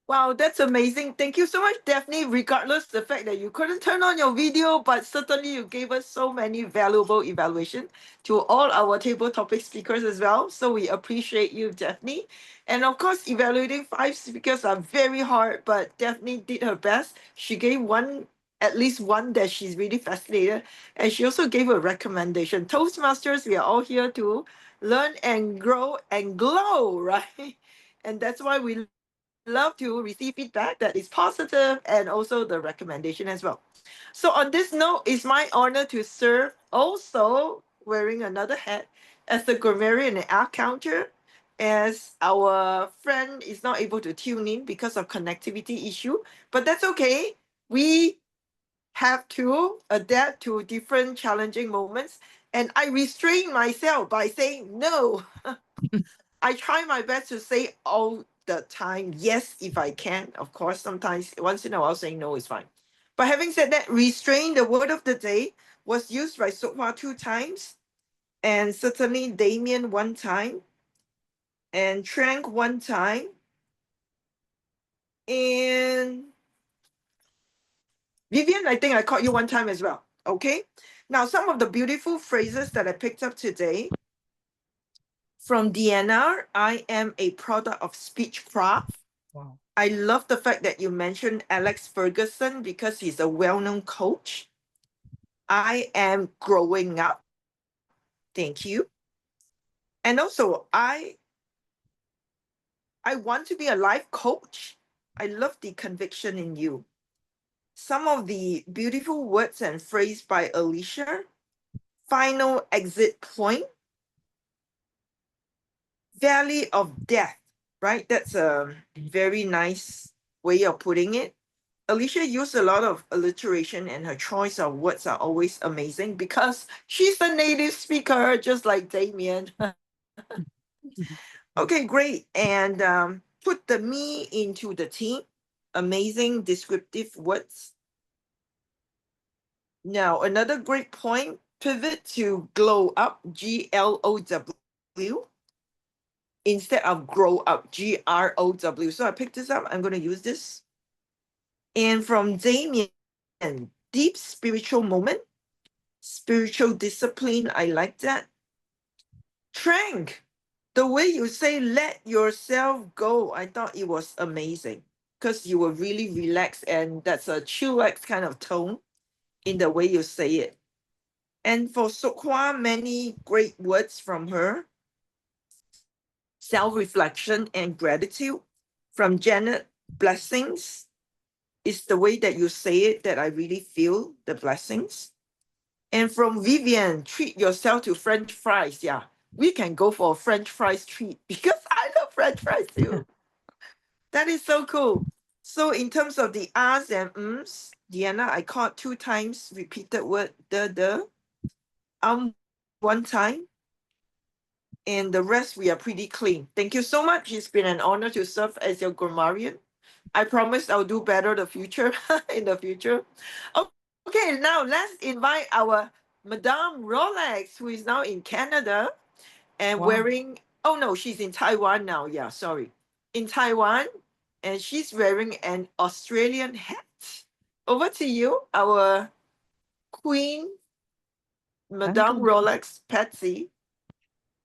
Wow, that's amazing. Thank you so much, Daphne. Regardless the fact that you couldn't turn on your video, but certainly you gave us so many valuable evaluation to all our table topic speakers as well. So we appreciate you, Daphne. And of course, evaluating 5 speakers are very hard, but Daphne did her best. She gave one, at least one that she's really fascinated. And she also gave a recommendation. Toastmasters, we are all here to learn and grow and glow, right? And that's why we love to receive feedback that is positive and also the recommendation as well. So on this note, it's my honor to serve also wearing another hat as the grammarian and art counter, as our friend is not able to tune in because of connectivity issue, but that's okay. We have to adapt to different challenging moments, and I restrain myself by saying no. I try my best to say all the time yes if I can. Of course, sometimes once in a while saying no is fine. But having said that, restrain, the word of the day, was used by Sokwa 2 times, and certainly Damien 1 time, and Trank 1 time, and Vivian, I think I caught you 1 time as well. Okay. Now, some of the beautiful phrases that I picked up today from DNR. I am a product of speechcraft. Wow. I love the fact that you mentioned Alex Ferguson because he's a well-known coach. I am growing up. Thank you. And also, I want to be a life coach. I love the conviction in you. Some of the beautiful words and phrase by Alicia. Final exit point. Valley of death, right? That's a very nice way of putting it. Alicia used a lot of alliteration, and her choice of words are always amazing because she's a native speaker, just like Damien. Okay, great. And put the me into the team. Amazing descriptive words. Now, another great point, pivot to glow up, GLOW, instead of grow up, GROW. So I picked this up. I'm going to use this. And from Damien, deep spiritual moment, spiritual discipline. I like that. Trank, the way you say let yourself go, I thought it was amazing because you were really relaxed, and that's a chillax kind of tone in the way you say it. And for Sokwa, many great words from her. Self-reflection and gratitude. From Janet, blessings. It's the way that you say it that I really feel the blessings. And from Vivian, treat yourself to French fries. Yeah, we can go for a French fries treat because I love French fries too. That is so cool. So in terms of the R's and M's, Deanna, I caught 2 times repeated word the, 1 time, and the rest we are pretty clean. Thank you so much. It's been an honor to serve as your grammarian. I promise I'll do better in the future. Okay, now let's invite our Madame Rolex, who is now in Canada and Wow. wearing, oh no, she's in Taiwan now. Yeah, sorry. In Taiwan, and she's wearing an Australian hat. Over to you, our Queen, Madame Rolex, Patsy.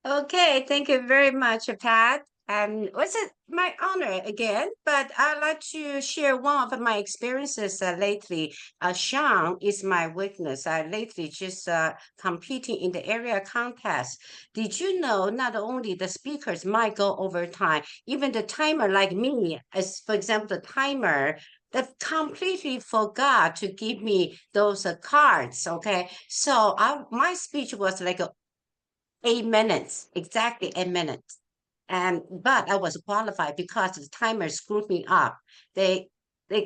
Okay, thank you very much, Pat. And was it my honor again? But I'd like to share one of my experiences lately. Sean is my witness. I lately just competing in the area contest. Did you know not only the speakers might go over time, even the timer like me, as for example, the timer that completely forgot to give me those cards. Okay, so my speech was like 8 minutes, exactly 8 minutes. But I was qualified because the timer screwed me up. They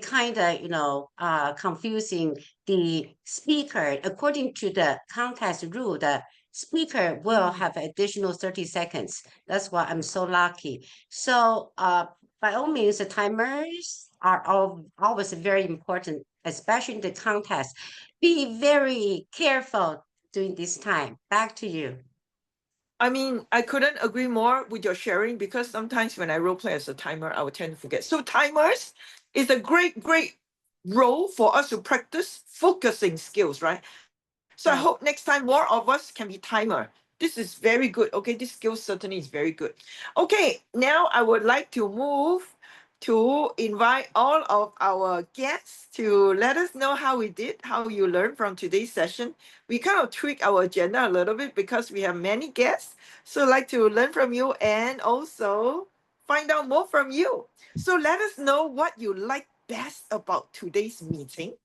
kind of, confusing the speaker. According to the contest rule, the speaker will have additional 30 seconds. That's why I'm so lucky. So by all means, the timers are always very important, especially in the contest. Be very careful during this time. Back to you. I mean, I couldn't agree more with your sharing because sometimes when I role play as a timer, I would tend to forget. So timers is a great, great role for us to practice focusing skills, right? So I hope next time more of us can be timer. This is very good. Okay, this skill certainly is very good. Okay, now I would like to move to invite all of our guests to let us know how we did, how you learned from today's session. We kind of tweak our agenda a little bit because we have many guests. So I'd like to learn from you and also find out more from you. So let us know what you like best about today's meeting.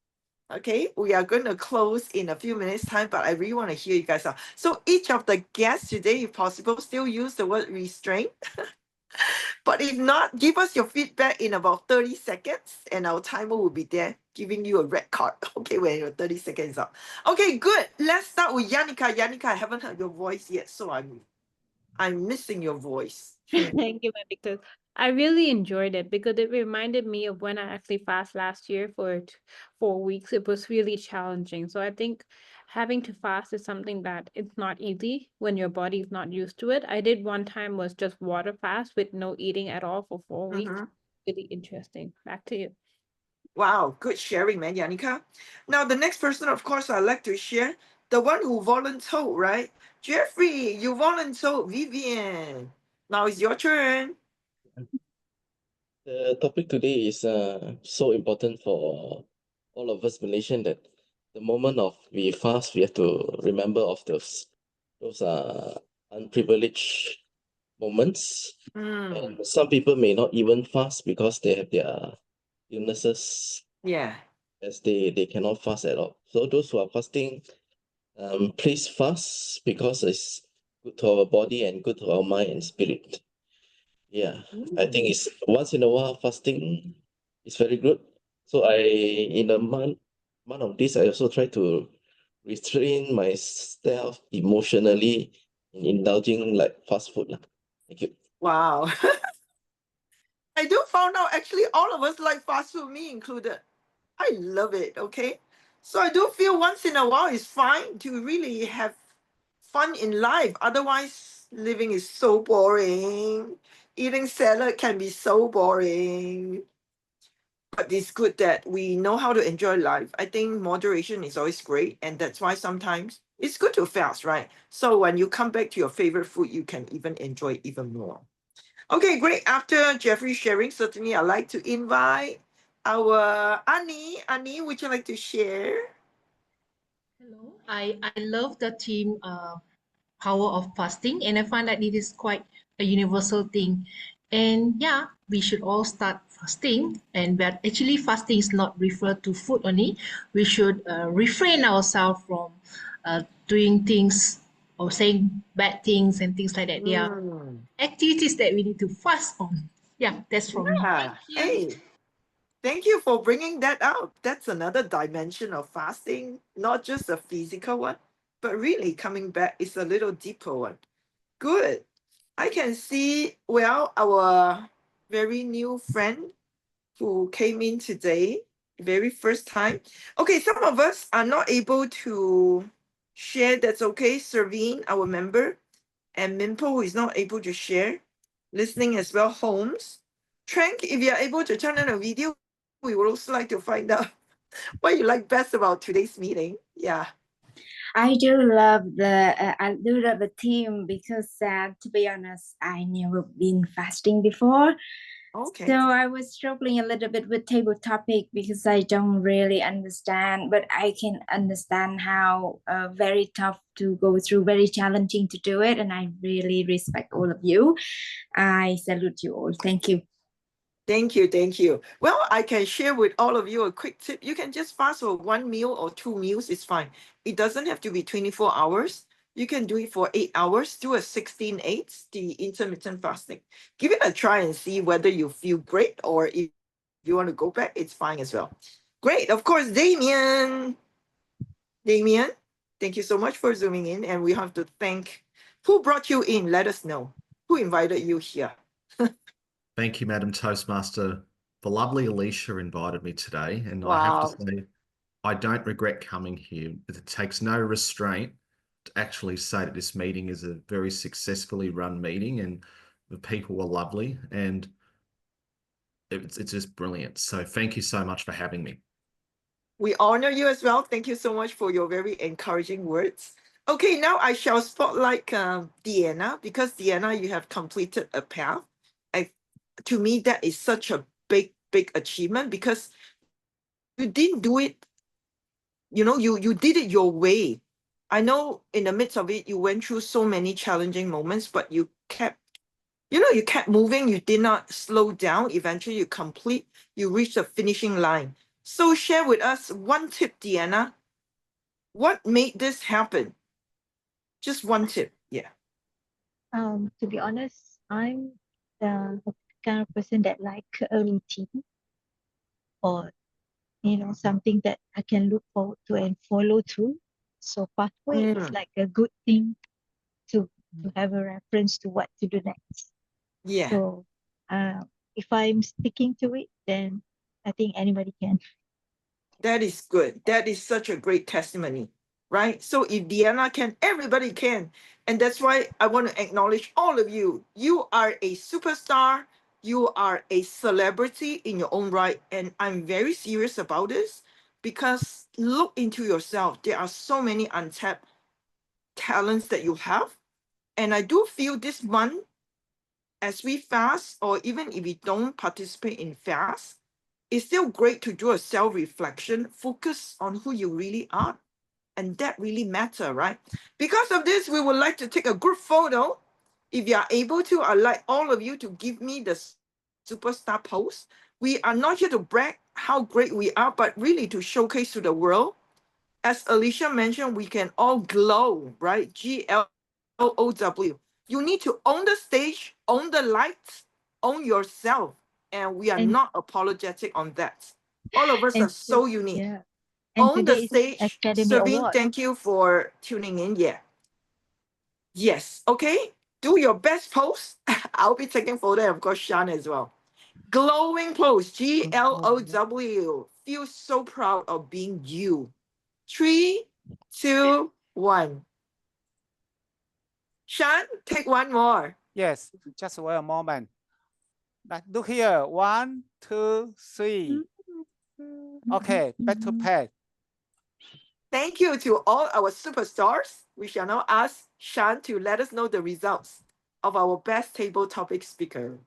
Okay, we are going to close in a few minutes time, but I really want to hear you guys out. So each of the guests today, if possible, still use the word restraint. But if not, give us your feedback in about 30 seconds and our timer will be there giving you a red card. Okay, when your 30 seconds up. Okay, good. Let's start with Yanika. Yanika, I haven't heard your voice yet, so I'm missing your voice. Thank you, Victor. I really enjoyed it because it reminded me of when I actually fast last year for 4 weeks. It was really challenging. So I think having to fast is something that it's not easy when your body is not used to it. I did one time was just water fast with no eating at all for 4 weeks. Mhm. Really interesting. Back to you. Wow, good sharing, man, Yanika. Now, the next person, of course, I'd like to share, the one who volunteered, right? Jeffrey, you volunteered Vivian. Now it's your turn. The topic today is so important for all of us Malaysian that the moment of we fast, we have to remember of those unprivileged moments. And some people may not even fast because they have their illnesses, Yeah. as they cannot fast at all. So those who are fasting, please fast because it's good to our body and good to our mind and spirit. Yeah, I think it's once in a while fasting is very good. So in a month of this, I also try to restrain myself emotionally in indulging like fast food. Thank you. Wow. I do found out actually all of us like fast food, me included. I love it, okay? So I do feel once in a while it's fine to really have fun in life. Otherwise, living is so boring. Eating salad can be so boring. But it's good that we know how to enjoy life. I think moderation is always great. And that's why sometimes it's good to fast, right? So when you come back to your favorite food, you can even enjoy even more. Okay, great. After Jeffrey sharing, certainly I'd like to invite our Annie. Annie, would you like to share? Hello. I love the theme power of fasting, and I find that it is quite a universal thing. And yeah, we should all start fasting. And but actually, fasting is not referred to food only. We should refrain ourselves from doing things or saying bad things and things like that. They are activities that we need to fast on. Yeah, that's from me. Yeah. Hey, thank you for bringing that out. That's another dimension of fasting, not just a physical one, but really coming back is a little deeper one. Good. I can see, well, our very new friend who came in today, very first time. Okay, some of us are not able to share, that's okay. Servine, our member, and Mimpo, who is not able to share, listening as well. Holmes, Trank, if you are able to turn on a video, we would also like to find out what you like best about today's meeting. Yeah. I do love the team because to be honest, I never been fasting before. Okay. So I was struggling a little bit with table topic because I don't really understand, but I can understand how very tough to go through, very challenging to do it. And I really respect all of you. I salute you all. Thank you. Thank you, thank you. Well, I can share with all of you a quick tip. You can just fast for 1 meal or 2 meals, it's fine. It doesn't have to be 24 hours. You can do it for 8 hours, do a 16/8, the intermittent fasting. Give it a try and see whether you feel great, or if you want to go back, it's fine as well. Great, of course, Damien, thank you so much for zooming in, and we have to thank, who brought you in? Let us know. Who invited you here? Thank you, Madam Toastmaster. The lovely Alicia invited me today, and I have to say, I don't regret coming here. It takes no restraint to actually say that this meeting is a very successfully run meeting, and the people were lovely, and it's just brilliant. So thank you so much for having me. We honor you as well. Thank you so much for your very encouraging words. Okay, now I shall spotlight Deanna, because Deanna, you have completed a path. To me, that is such a big achievement, because you didn't do it, you did it your way. I know in the midst of it, you went through so many challenging moments, but you kept moving. You did not slow down. Eventually you reached the finishing line. So share with us one tip, Deanna. What made this happen? Just one tip. Yeah. To be honest, I'm the kind of person that like a routine, or something that I can look forward to and follow through. So pathway is like a good thing to have a reference to what to do next. Yeah. So if I'm sticking to it, then I think anybody can. That is good. That is such a great testimony, right? So if Deanna can, everybody can. And that's why I want to acknowledge all of you. You are a superstar. You are a celebrity in your own right. And I'm very serious about this, because look into yourself. There are so many untapped talents that you have. And I do feel this month, as we fast, or even if we don't participate in fast, it's still great to do a self-reflection, focus on who you really are. And that really matters, right? Because of this, we would like to take a group photo. If you are able to, I'd like all of you to give me the superstar pose. We are not here to brag how great we are, but really to showcase to the world. As Alicia mentioned, we can all glow, right? GLOW. You need to own the stage, own the lights, own yourself. And we are not apologetic on that. All of us are so unique. Yeah. And On the today is stage, Academy Servine, Award. thank you for tuning in. Yeah. Yes. Okay. Do your best pose. I'll be taking photo, and of course, Shan as well. Glowing pose. GLOW. Feel so proud of being you. 3, 2, 1. Shan, take one more. Yes, just wait a moment. Look here. 1, 2, 3. Okay, back to Pat. Thank you to all our superstars. We shall now ask Shan to let us know the results of our best table topic speaker.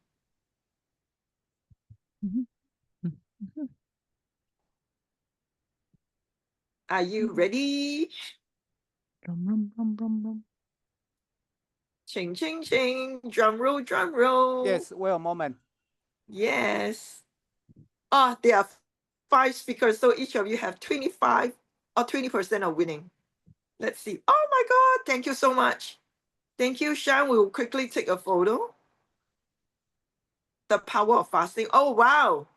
Are you ready? Ching, ching, ching. Drum roll, drum roll. Yes, wait a moment. Yes. Oh, there are 5 speakers, so each of you have 25 or 20% of winning. Let's see. Oh my God, thank you so much. Thank you, Shan. We will quickly take a photo. The power of fasting. Oh, wow.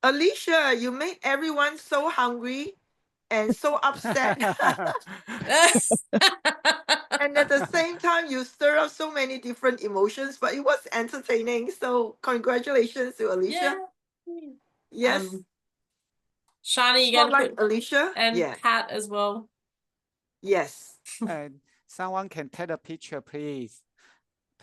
Alicia, you made everyone so hungry and so upset. And at the same time, you stir up so many different emotions, but it was entertaining. So congratulations to Alicia. Yes. Shani, you gotta Spotlight put Alicia. and Yeah. Pat as well. Yes. And someone can take a picture, please.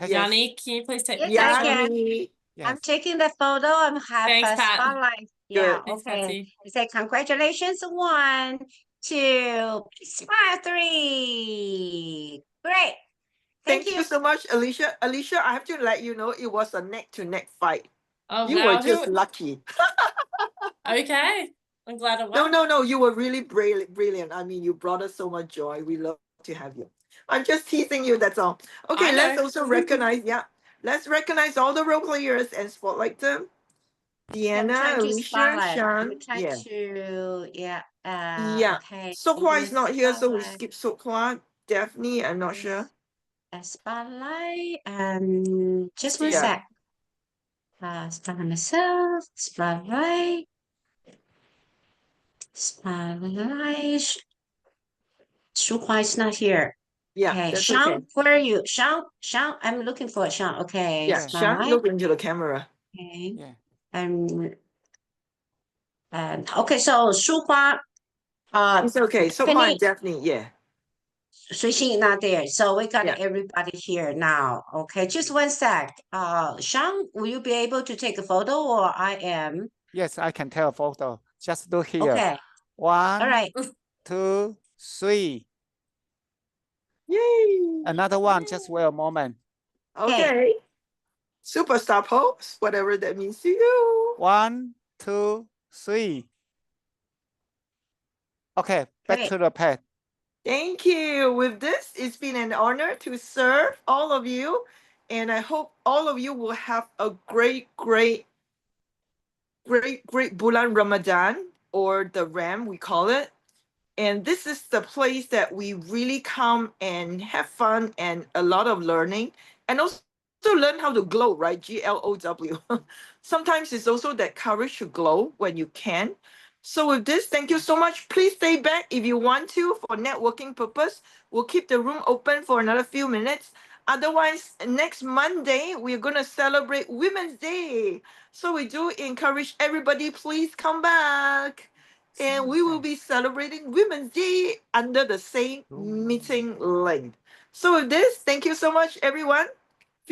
Yanni, can you please take Yes, the I picture? can. Yanni. Yes. I'm taking the photo. I'm have Thanks, a Pat. spotlight. Yeah, Thanks, okay. Patsy. I say congratulations. 1, 2, smile, 3. Great. Thank Thank you so much, Alicia. Alicia, I have to let you know it was a neck-to-neck fight. Oh, You wow. were just lucky. Okay. I'm glad it No, won. no, no. You were really brilliant. I mean, you brought us so much joy. We love to have you. I'm just teasing you. That's all. Okay, I let's know. also recognize. Yeah, let's recognize all the role players and spotlight them. I'm Deanna, trying to Alicia, spotlight. Sean. I'm trying Yeah, to, yeah. okay. Sokhua is Yes, not here, so we spotlight. skip Sokhua. Daphne, I'm not sure. A spotlight. Just one Yeah. sec. Spotlight myself. Spotlight. Spotlight. Shuhua is not here. Yeah, Okay, that's Sean, okay. where are you? Sean, I'm looking for Sean. Okay, Yeah, Sean, spotlight. look into the camera. Okay. Yeah. Okay, so Shuhua, It's okay. Sokhua Penny, and Daphne, yeah. Suixing not there. So we got Yeah. everybody here now. Okay, just one sec. Sean, will you be able to take a photo or I am? Yes, I can take a photo. Just do here. Okay. 1, All right. 2, 3. Yay. Another one. Just wait a moment. Okay. Superstar pose, whatever that means to you. 1, 2, 3. Okay, back Great. to the pad. Thank you. With this, it's been an honor to serve all of you. And I hope all of you will have a great Bulan Ramadan, or the Ram, we call it. And this is the place that we really come and have fun and a lot of learning, and also learn how to glow, right? GLOW. Sometimes it's also that courage to glow when you can. So with this, thank you so much. Please stay back if you want to for networking purpose. We'll keep the room open for another few minutes. Otherwise, next Monday, we're going to celebrate Women's Day. So we do encourage everybody, please come back. And we will be celebrating Women's Day under the same meeting link. So with this, thank you so much, everyone.